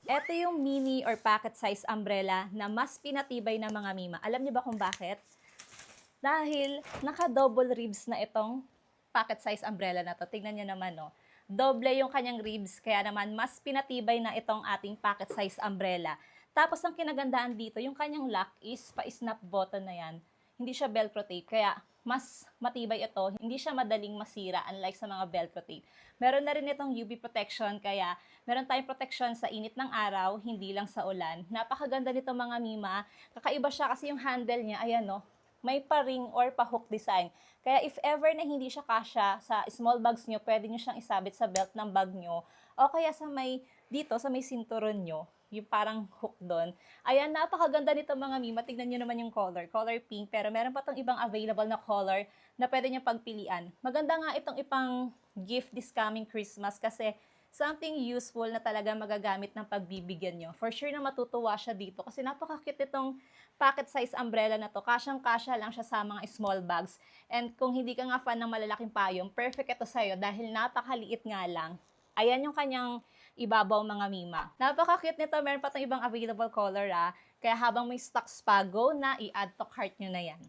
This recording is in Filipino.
Ito yung mini or pocket size umbrella na mas pinatibay na mga mima. Alam niyo ba kung bakit? Dahil naka-double ribs na itong pocket size umbrella na to. Tingnan niyo naman, no? Doble yung kanyang ribs, kaya naman mas pinatibay na itong ating pocket size umbrella. Tapos ang kinagandaan dito, yung kanyang lock is pa-snap button na yan. Hindi siya velcro tape, kaya mas matibay ito. Hindi siya madaling masira unlike sa mga velcro tape. Meron na rin itong UV protection, kaya meron tayong protection sa init ng araw, hindi lang sa ulan. Napakaganda nito mga mima. Kakaiba siya kasi yung handle niya, ayan no, may pa-ring or pa-hook design. Kaya if ever na hindi siya kasya sa small bags nyo, pwede nyo siyang isabit sa belt ng bag nyo. O kaya sa may, dito, sa may sinturon nyo, yung parang hook doon. Ayan, napakaganda nito mga mima. Tignan nyo naman yung color pink. Pero meron pa tong ibang available na color na pwede nyo pagpilian. Maganda nga itong ipang gift this coming Christmas kasi something useful na talaga magagamit ng pagbibigyan nyo. For sure na matutuwa siya dito kasi napaka-cute itong pocket size umbrella na to. Kasyang-kasya lang siya sa mga small bags. And kung hindi ka nga fan ng malalaking payong, perfect ito sa'yo dahil napakaliit nga lang. Ayan yung kanyang ibabaw mga mima. Napaka-cute nito. Meron pa itong ibang available color Kaya habang may stocks pa, go na i-add to cart nyo na yan.